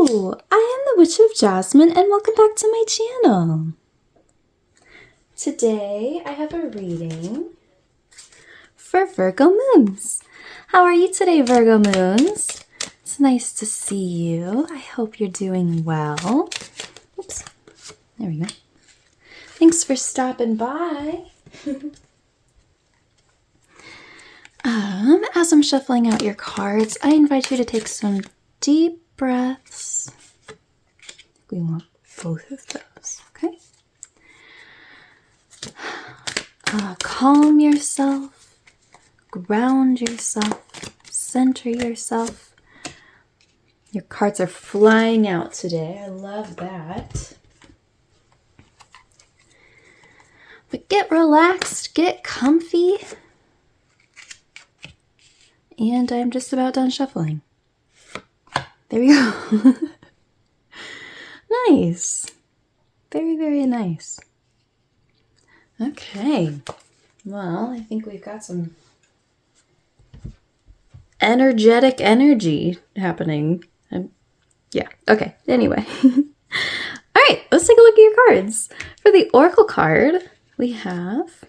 I am the Witch of Jasmine and welcome back to my channel. Today I have a reading for Virgo Moons. How are you today, Virgo Moons? It's nice to see you. I hope you're doing well. Oops, there we go. Thanks for stopping by. As I'm shuffling out your cards, I invite you to take some deep breaths. We want both of those, okay? Calm yourself, ground yourself, center yourself. Your cards are flying out today. I love that. But get relaxed, get comfy. And I'm just about done shuffling. There we go. Nice. Very, very nice. Okay. Well, I think we've got some energetic energy happening. Yeah. Okay. Anyway. All right. Let's take a look at your cards. For the Oracle card, we have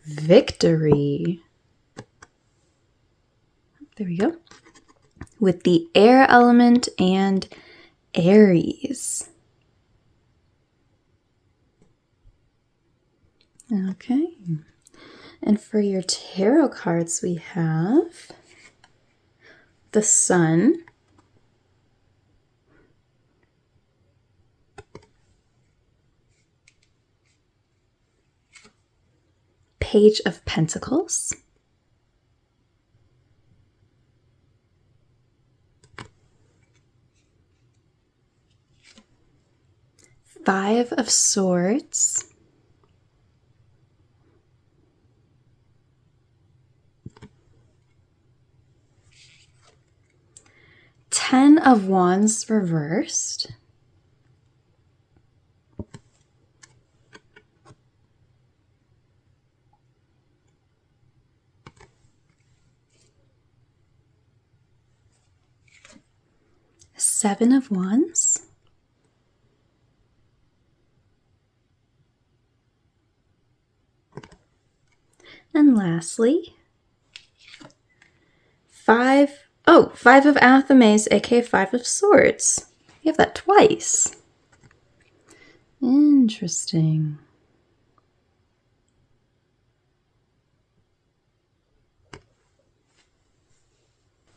Victory. There we go. With the air element and Aries. Okay. And for your tarot cards, we have the Sun, Page of Pentacles, Five of Swords, Ten of Wands reversed, Seven of Wands, and lastly, Five of Athames, aka Five of Swords. You have that twice. Interesting.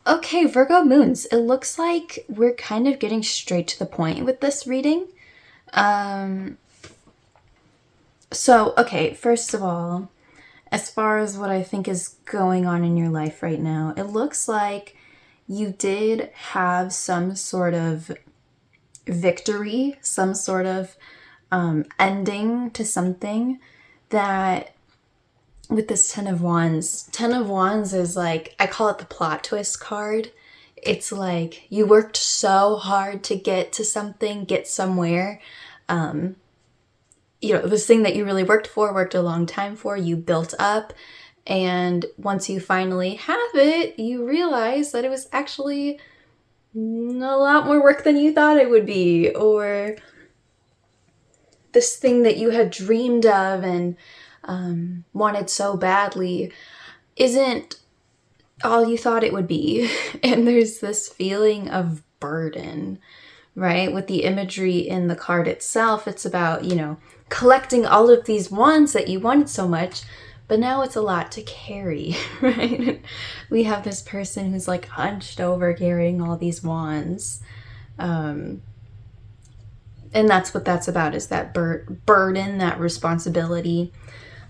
Okay, Virgo Moons, it looks like we're kind of getting straight to the point with this reading. Okay, first of all, as far as what I think is going on in your life right now, it looks like you did have some sort of victory, some sort of ending to something that with this Ten of Wands is like, I call it the plot twist card. It's like you worked so hard to get to something, get somewhere. This thing that you really worked a long time for, you built up. And once you finally have it, you realize that it was actually a lot more work than you thought it would be. Or this thing that you had dreamed of and wanted so badly isn't all you thought it would be. And there's this feeling of burden, right? With the imagery in the card itself, it's about, collecting all of these wands that you wanted so much, but now it's a lot to carry, right? We have this person who's like hunched over carrying all these wands. And that's what that's about, is that burden, that responsibility.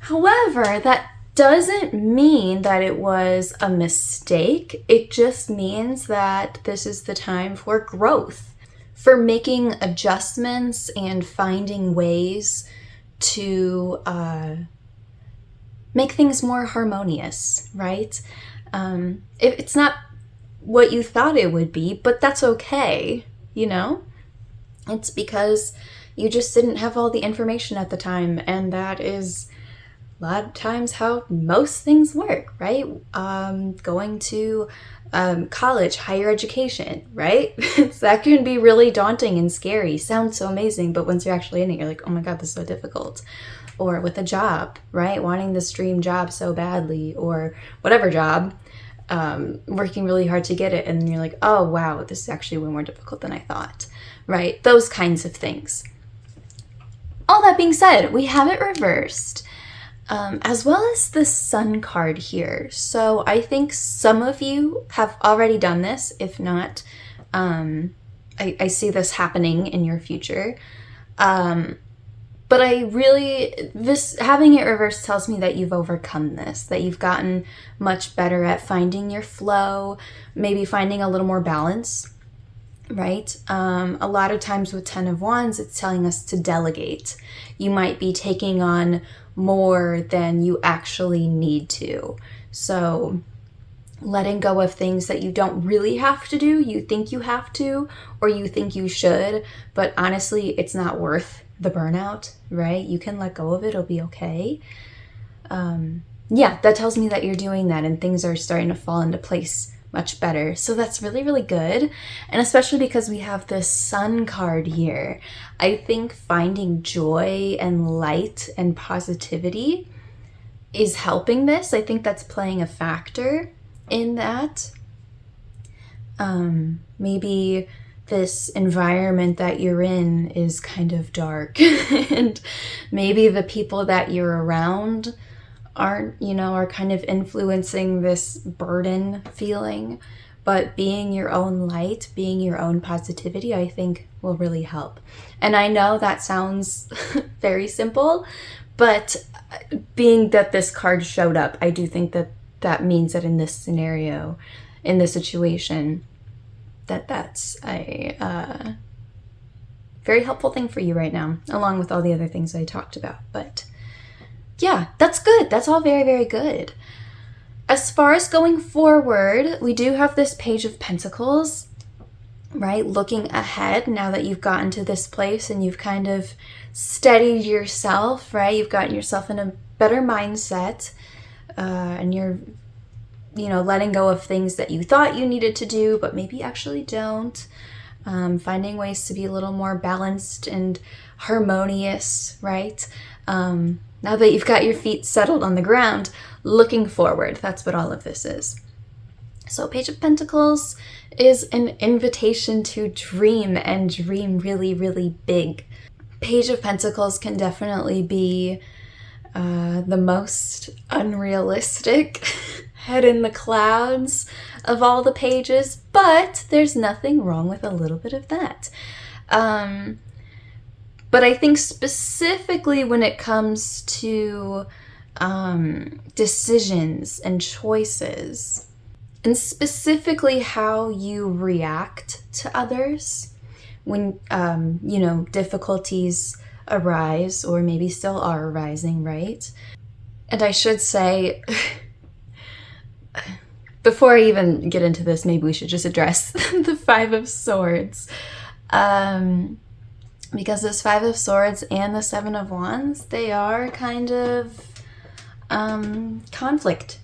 However, that doesn't mean that it was a mistake. It just means that this is the time for growth, for making adjustments and finding ways to make things more harmonious, right? It's not what you thought it would be, but that's okay, It's because you just didn't have all the information at the time, and that is a lot of times how most things work, right? Going to college, higher education, right? So that can be really daunting and scary. Sounds so amazing, but once you're actually in it, you're like, oh my God, this is so difficult. Or with a job, right? Wanting this dream job so badly, or whatever job, working really hard to get it, and you're like, oh wow, this is actually way more difficult than I thought, right? Those kinds of things. All that being said, we have it reversed, as well as the Sun card here. So I think some of you have already done this. If not, I see this happening in your future. But having it reversed tells me that you've overcome this, that you've gotten much better at finding your flow, maybe finding a little more balance, right? A lot of times with 10 of Wands, it's telling us to delegate. You might be taking on more than you actually need to. So letting go of things that you don't really have to do, you think you have to, or you think you should, but honestly, it's not worth the burnout, right? You can let go of it, it'll be okay. Yeah, that tells me that you're doing that and things are starting to fall into place much better. So that's really, really good. And especially because we have this Sun card here, I think finding joy and light and positivity is helping this. I think that's playing a factor in that. Maybe this environment that you're in is kind of dark and maybe the people that you're around are kind of influencing this burden feeling, but being your own light, being your own positivity, I think will really help. And I know that sounds very simple, but being that this card showed up, I do think that that means that in this scenario, in this situation, that's a very helpful thing for you right now, along with all the other things I talked about. But yeah, that's good. That's all very, very good. As far as going forward, we do have this Page of Pentacles, right? Looking ahead now that you've gotten to this place and you've kind of steadied yourself, right? You've gotten yourself in a better mindset, and you're letting go of things that you thought you needed to do, but maybe actually don't. Finding ways to be a little more balanced and harmonious, right? Now that you've got your feet settled on the ground, looking forward. That's what all of this is. So Page of Pentacles is an invitation to dream and dream really, really big. Page of Pentacles can definitely be the most unrealistic head in the clouds of all the pages, but there's nothing wrong with a little bit of that. But I think specifically when it comes to decisions and choices, and specifically how you react to others when, difficulties arise, or maybe still are arising, right? And I should say, before I even get into this, maybe we should just address the Five of Swords. Because this Five of Swords and the Seven of Wands, they are kind of conflict.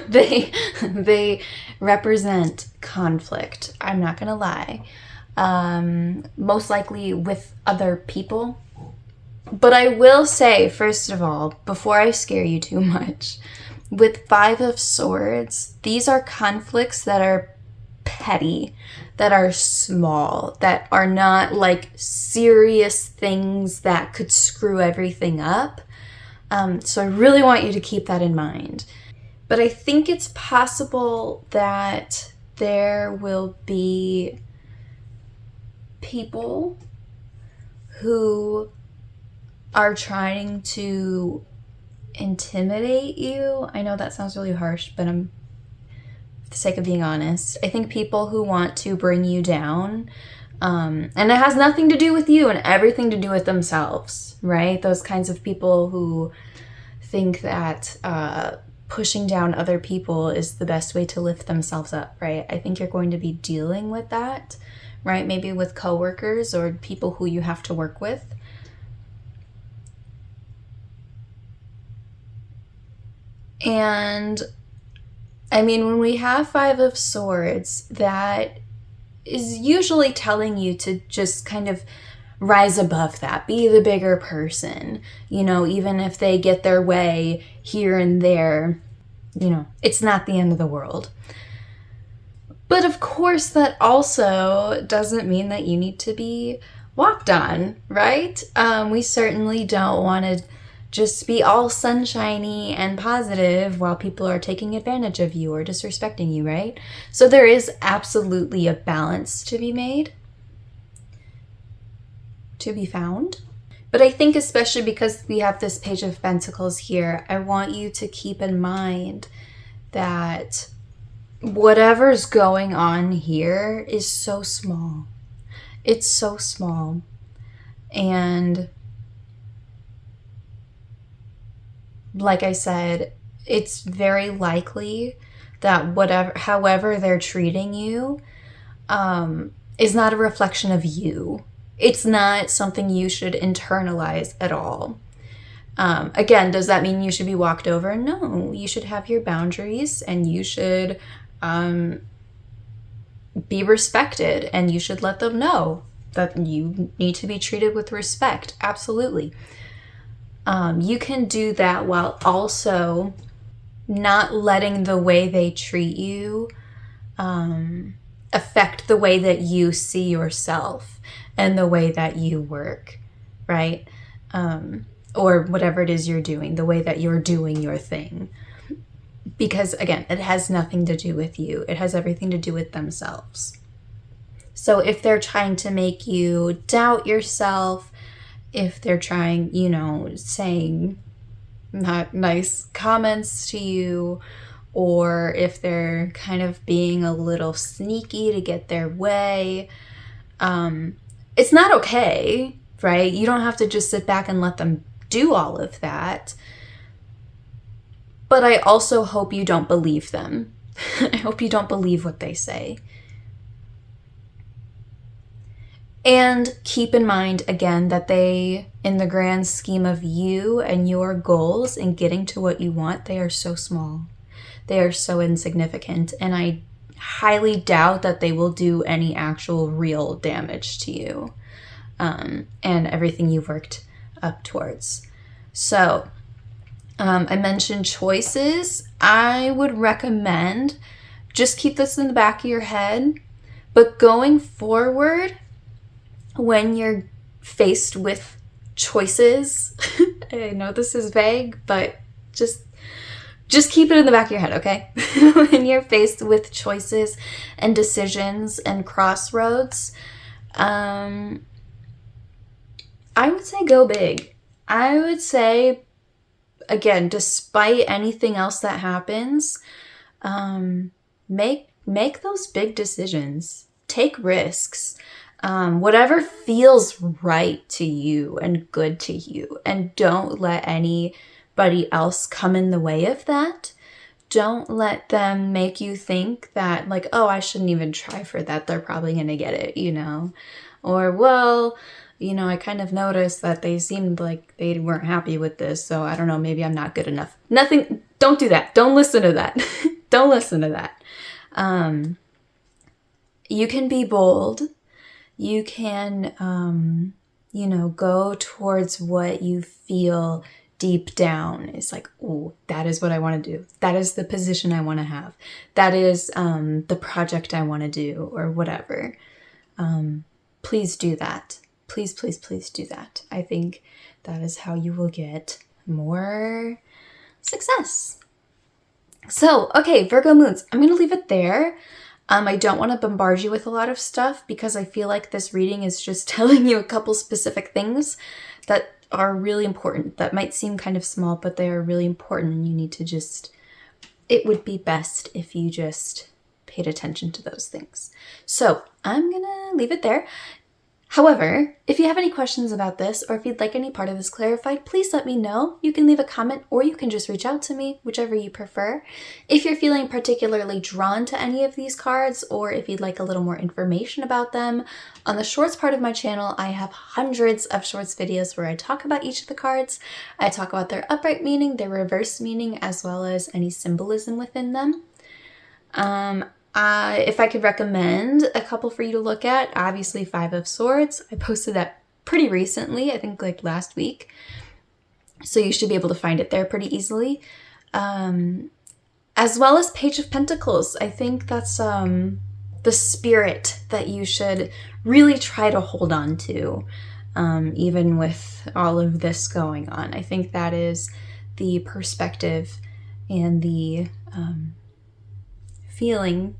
They represent conflict. I'm not gonna lie. Most likely with other people. But I will say, first of all, before I scare you too much, with Five of Swords, these are conflicts that are petty, that are small, that are not like serious things that could screw everything up. So I really want you to keep that in mind. But I think it's possible that there will be people who are trying to intimidate you. I know that sounds really harsh, but for the sake of being honest, I think people who want to bring you down, and it has nothing to do with you and everything to do with themselves, right? Those kinds of people who think that pushing down other people is the best way to lift themselves up, right? I think you're going to be dealing with that, right? Maybe with coworkers or people who you have to work with. And I mean, when we have Five of Swords, that is usually telling you to just kind of rise above that, be the bigger person, you know, even if they get their way here and there, you know, it's not the end of the world. But of course, that also doesn't mean that you need to be walked on, right? We certainly don't want to just be all sunshiny and positive while people are taking advantage of you or disrespecting you, right? So there is absolutely a balance to be made, to be found. But I think especially because we have this Page of Pentacles here, I want you to keep in mind that whatever's going on here is so small. It's so small. And like I said, it's very likely that however they're treating you, is not a reflection of you. It's not something you should internalize at all. Again, does that mean you should be walked over? No, you should have your boundaries, and you should be respected, and you should let them know that you need to be treated with respect. Absolutely. You can do that while also not letting the way they treat you affect the way that you see yourself and the way that you work, right? Or whatever it is you're doing, the way that you're doing your thing. Because again, it has nothing to do with you. It has everything to do with themselves. So if they're trying to make you doubt yourself, if they're trying, you know, saying not nice comments to you, or if they're kind of being a little sneaky to get their way, it's not okay, right? You don't have to just sit back and let them do all of that. But I also hope you don't believe them. I hope you don't believe what they say. And keep in mind, again, that they, in the grand scheme of you and your goals and getting to what you want, they are so small. They are so insignificant. And I highly doubt that they will do any actual real damage to you and everything you've worked up towards. So, I mentioned choices. I would recommend just keep this in the back of your head. But going forward, when you're faced with choices, I know this is vague, but just keep it in the back of your head, okay? When you're faced with choices and decisions and crossroads, I would say go big. I would say, again, despite anything else that happens, make those big decisions. Take risks. Whatever feels right to you and good to you. And don't let anybody else come in the way of that. Don't let them make you think that, like, oh, I shouldn't even try for that. They're probably going to get it, you know. Or, well, you know, I kind of noticed that they seemed like they weren't happy with this, so I don't know, maybe I'm not good enough. Nothing, don't do that. Don't listen to that. Don't listen to that. You can be bold. You can, you know, go towards what you feel deep down is like, oh, that is what I want to do. That is the position I want to have. That is the project I want to do, or whatever. Please do that. Please, please, please do that. I think that is how you will get more success. So, okay, Virgo moons. I'm going to leave it there. I don't want to bombard you with a lot of stuff because I feel like this reading is just telling you a couple specific things that are really important, that might seem kind of small, but they are really important, and you need to just, it would be best if you just paid attention to those things. So I'm going to leave it there. However, if you have any questions about this or if you'd like any part of this clarified, please let me know. You can leave a comment or you can just reach out to me, whichever you prefer. If you're feeling particularly drawn to any of these cards or if you'd like a little more information about them, on the shorts part of my channel, I have hundreds of shorts videos where I talk about each of the cards. I talk about their upright meaning, their reverse meaning, as well as any symbolism within them. If I could recommend a couple for you to look at, obviously Five of Swords. I posted that pretty recently, I think like last week. So you should be able to find it there pretty easily. As well as Page of Pentacles. I think that's the spirit that you should really try to hold on to, even with all of this going on. I think that is the perspective and the feeling,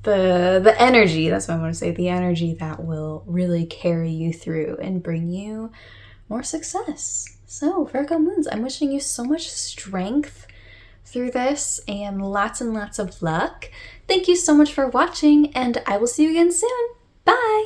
the energy, that's what I want to say, the energy that will really carry you through and bring you more success. So Virgo moons, I'm wishing you so much strength through this and lots of luck. Thank you so much for watching, and I will see you again soon. Bye!